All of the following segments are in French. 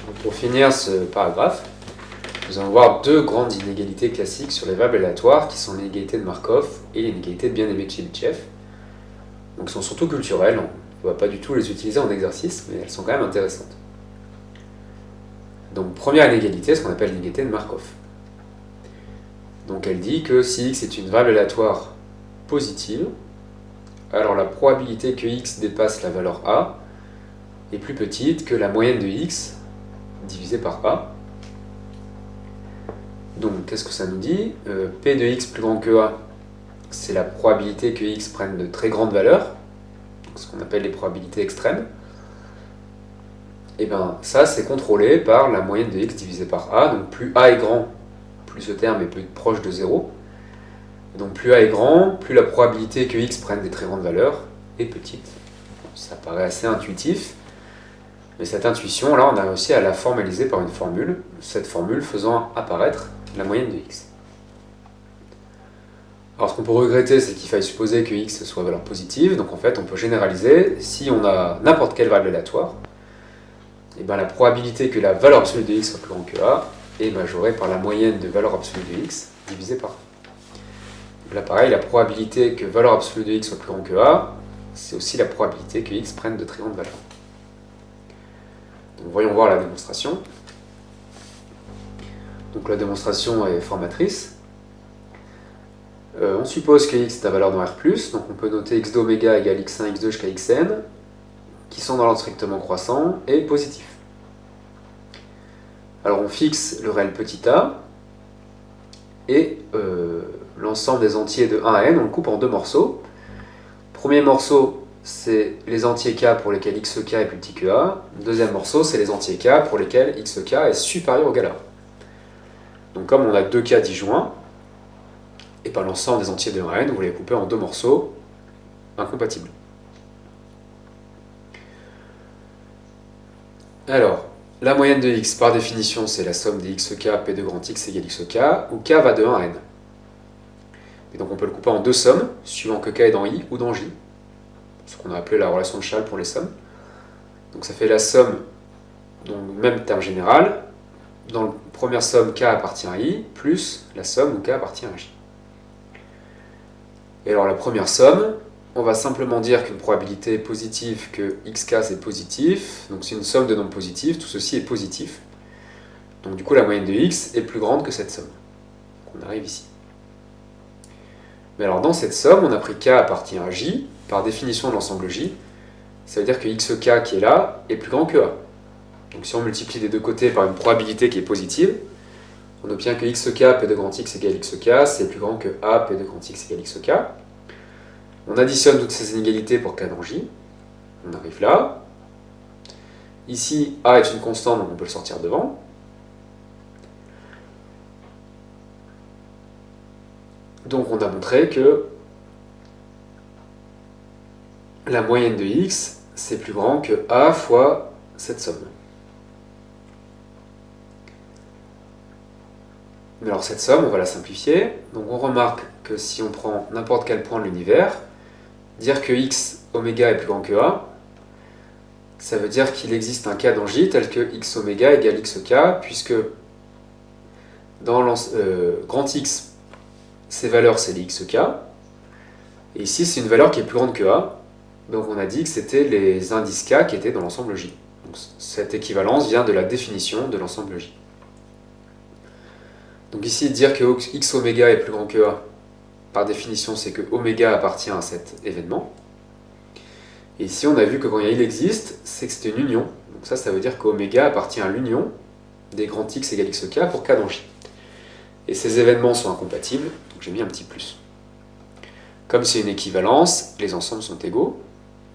Donc, pour finir ce paragraphe, nous allons voir deux grandes inégalités classiques sur les variables aléatoires qui sont l'inégalité de Markov et l'inégalité de bien-aimé de Chebyshev. Donc, elles sont surtout culturelles, on ne va pas du tout les utiliser en exercice, mais elles sont quand même intéressantes. Donc, première inégalité, ce qu'on appelle l'inégalité de Markov. Donc, elle dit que si x est une variable aléatoire positive, alors la probabilité que x dépasse la valeur a est plus petite que la moyenne de x divisé par a. Donc, qu'est-ce que ça nous dit ? P de x plus grand que a, c'est la probabilité que x prenne de très grandes valeurs, ce qu'on appelle les probabilités extrêmes. Et bien ça, c'est contrôlé par la moyenne de x divisé par a. Donc plus a est grand, plus ce terme est plus proche de 0. Donc plus a est grand, plus la probabilité que x prenne des très grandes valeurs est petite. Ça paraît assez intuitif, mais cette intuition, là, on a réussi à la formaliser par une formule, cette formule faisant apparaître la moyenne de x. Alors ce qu'on peut regretter, c'est qu'il faille supposer que x soit valeur positive, donc en fait on peut généraliser, si on a n'importe quelle variable aléatoire, et bien la probabilité que la valeur absolue de x soit plus grande que a est majorée par la moyenne de valeur absolue de x divisée par a. Donc là pareil, la probabilité que valeur absolue de x soit plus grande que a, c'est aussi la probabilité que x prenne de très grandes valeurs. Donc voyons voir la démonstration. Donc la démonstration est formatrice. On suppose que x est la valeur dans R+, donc on peut noter x d'oméga égale x1, x2 jusqu'à xn, qui sont dans l'ordre strictement croissant et positifs. Alors on fixe le réel petit a, et l'ensemble des entiers de 1 à n, on le coupe en deux morceaux. Premier morceau, c'est les entiers k pour lesquels xk est plus petit que a. Deuxième morceau, c'est les entiers k pour lesquels xk est supérieur ou égal à a. Donc comme on a deux k disjoints, et par l'ensemble des entiers de 1 à n, vous les coupez en deux morceaux incompatibles. Alors, la moyenne de x, par définition, c'est la somme des xk, p de grand x égale xk, où k va de 1 à n. Et donc on peut le couper en deux sommes, suivant que k est dans i ou dans j, ce qu'on a appelé la relation de Chasles pour les sommes. Donc ça fait la somme, donc même terme général, dans la première somme k appartient à i, plus la somme où k appartient à j. Et alors la première somme, on va simplement dire qu'une probabilité est positive que xk c'est positif, donc c'est une somme de nombres positifs, tout ceci est positif. Donc du coup la moyenne de x est plus grande que cette somme. On arrive ici. Mais alors dans cette somme, on a pris k appartient à j, par définition de l'ensemble j, ça veut dire que xk qui est là est plus grand que a. Donc si on multiplie des deux côtés par une probabilité qui est positive, on obtient que xk p de grand x égale xk, c'est plus grand que a p de grand x égale xk. On additionne toutes ces inégalités pour k dans j. On arrive là. Ici, a est une constante, donc on peut le sortir devant. Donc on a montré que la moyenne de x, c'est plus grand que a fois cette somme. Mais alors cette somme, on va la simplifier. Donc on remarque que si on prend n'importe quel point de l'univers, dire que x oméga est plus grand que a, ça veut dire qu'il existe un k dans j tel que x oméga égale xk, puisque dans grand X, ces valeurs c'est les xk, et ici c'est une valeur qui est plus grande que a, donc on a dit que c'était les indices k qui étaient dans l'ensemble j. Donc cette équivalence vient de la définition de l'ensemble j. Donc ici, dire que x oméga est plus grand que a, par définition, c'est que oméga appartient à cet événement. Et ici, on a vu que quand il existe, c'est que c'était une union. Donc ça veut dire qu'oméga appartient à l'union des grands x égale xk pour k dans j. Et ces événements sont incompatibles, donc j'ai mis un petit plus. Comme c'est une équivalence, les ensembles sont égaux,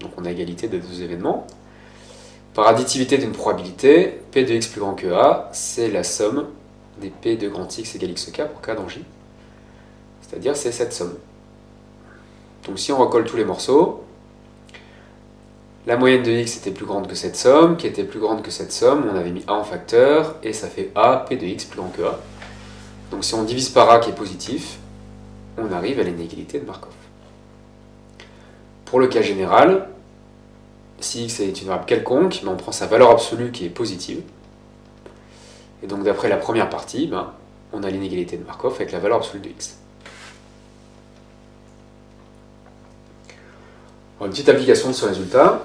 donc on a égalité des deux événements. Par additivité d'une probabilité, p de x plus grand que a, c'est la somme des p de grand x égale xk pour k dans j. C'est-à-dire c'est cette somme. Donc si on recolle tous les morceaux, la moyenne de x était plus grande que cette somme, qui était plus grande que cette somme, on avait mis a en facteur, et ça fait a, p de x plus grand que a. Donc si on divise par a qui est positif, on arrive à l'inégalité de Markov. Pour le cas général, si x est une variable quelconque, on prend sa valeur absolue qui est positive, Et donc d'après la première partie, on a l'inégalité de Markov avec la valeur absolue de x. Alors, une petite application de ce résultat,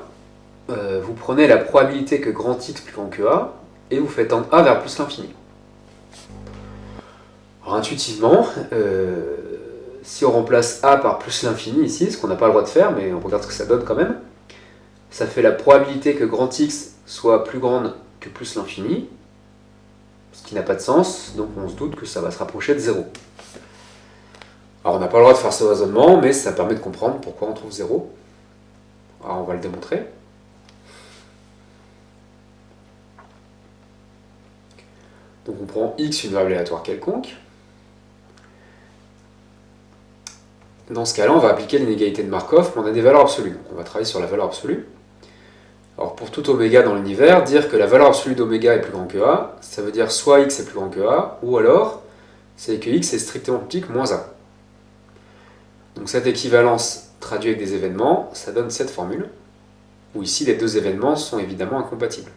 vous prenez la probabilité que grand X plus grand que A, et vous faites tendre A vers plus l'infini. Alors intuitivement, si on remplace A par plus l'infini ici, ce qu'on n'a pas le droit de faire, mais on regarde ce que ça donne quand même, ça fait la probabilité que grand X soit plus grande que plus l'infini, ce qui n'a pas de sens, donc on se doute que ça va se rapprocher de 0. Alors on n'a pas le droit de faire ce raisonnement, mais ça permet de comprendre pourquoi on trouve 0. Alors on va le démontrer. Donc on prend x, une variable aléatoire quelconque. Dans ce cas-là, on va appliquer l'inégalité de Markov, mais on a des valeurs absolues. Donc on va travailler sur la valeur absolue. Alors pour tout oméga dans l'univers, dire que la valeur absolue d'oméga est plus grand que A, ça veut dire soit x est plus grand que A, ou alors c'est que x est strictement plus petit que moins A. Donc cette équivalence traduite avec des événements, ça donne cette formule, où ici les deux événements sont évidemment incompatibles.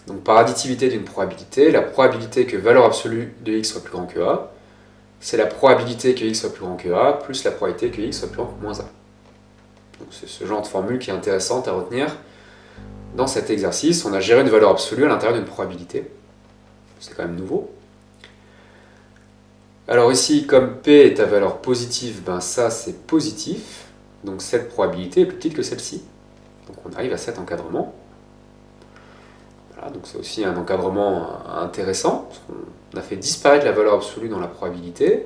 Donc par additivité d'une probabilité, la probabilité que valeur absolue de x soit plus grand que A, c'est la probabilité que x soit plus grand que A, plus la probabilité que x soit plus grand que moins A. Donc c'est ce genre de formule qui est intéressante à retenir. Dans cet exercice, on a géré une valeur absolue à l'intérieur d'une probabilité. C'est quand même nouveau. Alors ici, comme P est à valeur positive, ça c'est positif. Donc cette probabilité est plus petite que celle-ci. Donc on arrive à cet encadrement. Voilà, donc c'est aussi un encadrement intéressant, parce qu'on a fait disparaître la valeur absolue dans la probabilité.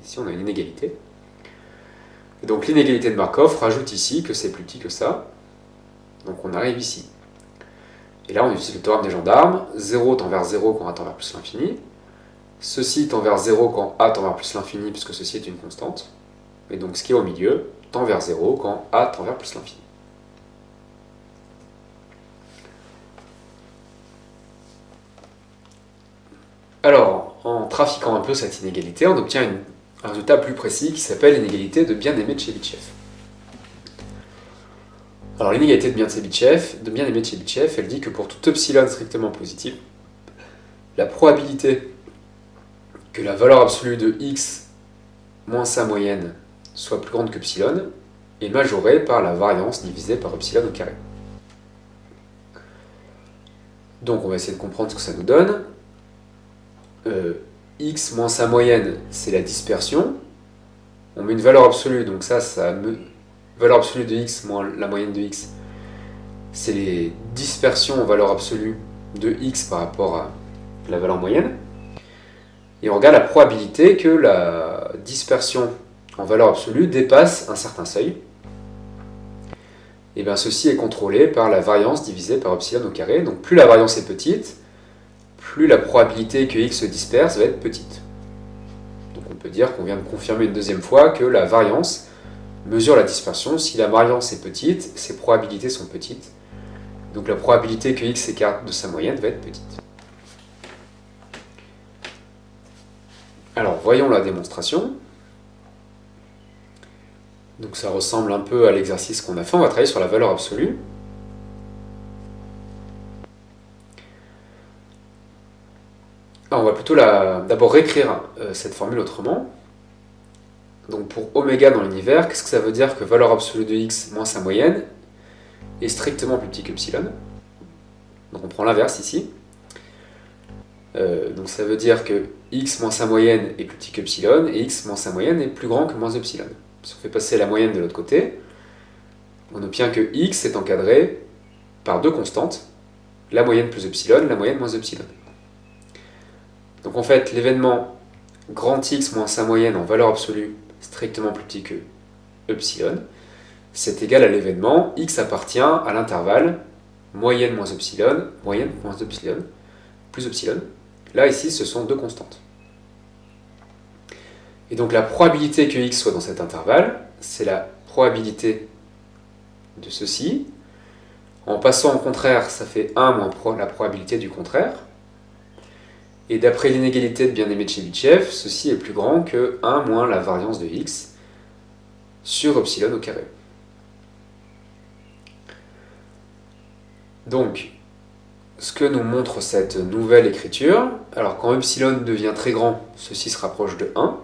Ici on a une inégalité. Et donc l'inégalité de Markov rajoute ici que c'est plus petit que ça. Donc on arrive ici. Et là on utilise le théorème des gendarmes. 0 tend vers 0 quand A tend vers plus l'infini. Ceci tend vers 0 quand A tend vers plus l'infini, puisque ceci est une constante. Et donc ce qui est au milieu tend vers 0 quand A tend vers plus l'infini. Alors, en trafiquant un peu cette inégalité, on obtient un résultat plus précis qui s'appelle l'inégalité de bien-aimé de Chebyshev. Alors l'inégalité de bien-aimé de Chebyshev, elle dit que pour tout epsilon strictement positif, la probabilité que la valeur absolue de x moins sa moyenne soit plus grande que epsilon est majorée par la variance divisée par epsilon au carré. Donc on va essayer de comprendre ce que ça nous donne. X moins sa moyenne, c'est la dispersion. On met une valeur absolue, donc valeur absolue de x moins la moyenne de x, c'est les dispersions en valeur absolue de x par rapport à la valeur moyenne. Et on regarde la probabilité que la dispersion en valeur absolue dépasse un certain seuil. Et bien ceci est contrôlé par la variance divisée par epsilon au carré. Donc plus la variance est petite, plus la probabilité que x se disperse va être petite. Donc on peut dire qu'on vient de confirmer une deuxième fois que la variance mesure la dispersion. Si la variance est petite, ses probabilités sont petites. Donc la probabilité que x s'écarte de sa moyenne va être petite. Alors voyons la démonstration. Donc ça ressemble un peu à l'exercice qu'on a fait. On va travailler sur la valeur absolue. Alors, on va plutôt d'abord réécrire cette formule autrement. Donc pour oméga dans l'univers, qu'est-ce que ça veut dire que valeur absolue de x moins sa moyenne est strictement plus petit qu'epsilon. Donc on prend l'inverse ici. Donc ça veut dire que x moins sa moyenne est plus petit qu'epsilon et x moins sa moyenne est plus grand que moins epsilon. Si on fait passer la moyenne de l'autre côté, on obtient que x est encadré par deux constantes, la moyenne plus epsilon, la moyenne moins epsilon. Donc en fait, l'événement grand X moins sa moyenne en valeur absolue strictement plus petit que epsilon, c'est égal à l'événement X appartient à l'intervalle moyenne moins epsilon, moyenne moins epsilon, plus epsilon. Là, ici, ce sont deux constantes. Et donc la probabilité que X soit dans cet intervalle, c'est la probabilité de ceci. En passant au contraire, ça fait 1 moins la probabilité du contraire. Et d'après l'inégalité de bien-aimé de Chebyshev, ceci est plus grand que 1 moins la variance de x sur epsilon au carré. Donc, ce que nous montre cette nouvelle écriture, alors quand epsilon devient très grand, ceci se rapproche de 1.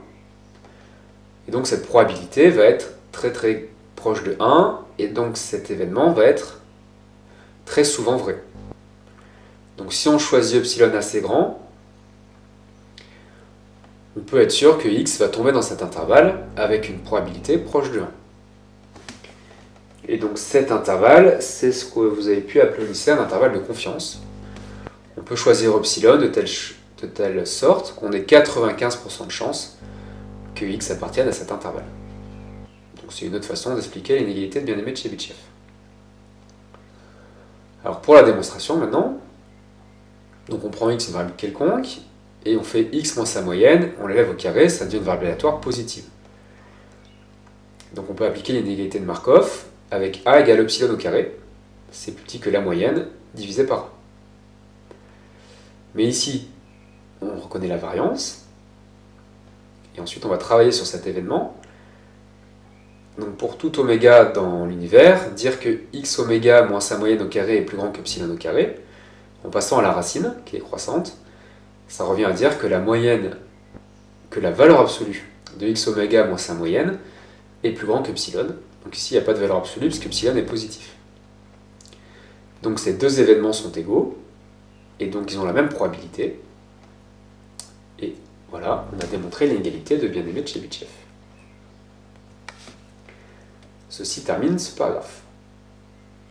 Et donc cette probabilité va être très très proche de 1, et donc cet événement va être très souvent vrai. Donc si on choisit epsilon assez grand, on peut être sûr que x va tomber dans cet intervalle avec une probabilité proche de 1. Et donc cet intervalle, c'est ce que vous avez pu appeler ici un intervalle de confiance. On peut choisir epsilon de telle sorte qu'on ait 95% de chance que x appartienne à cet intervalle. Donc c'est une autre façon d'expliquer l'inégalité de bien-aimé de Chebyshev. Alors pour la démonstration maintenant, donc on prend x une variable quelconque, et on fait x moins sa moyenne, on l'élève au carré, ça devient une variable aléatoire positive. Donc on peut appliquer l'inégalité de Markov avec a égale epsilon au carré, c'est plus petit que la moyenne, divisé par a. Mais ici, on reconnaît la variance, et ensuite on va travailler sur cet événement. Donc pour tout oméga dans l'univers, dire que x oméga moins sa moyenne au carré est plus grand qu'epsilon au carré, en passant à la racine, qui est croissante, ça revient à dire que la moyenne, que la valeur absolue de x oméga moins sa moyenne est plus grand qu'epsilon. Donc ici, il n'y a pas de valeur absolue, puisque epsilon est positif. Donc ces deux événements sont égaux, et donc ils ont la même probabilité. Et voilà, on a démontré l'inégalité de bien-aimé de Chebyshev. Ceci termine ce paragraphe.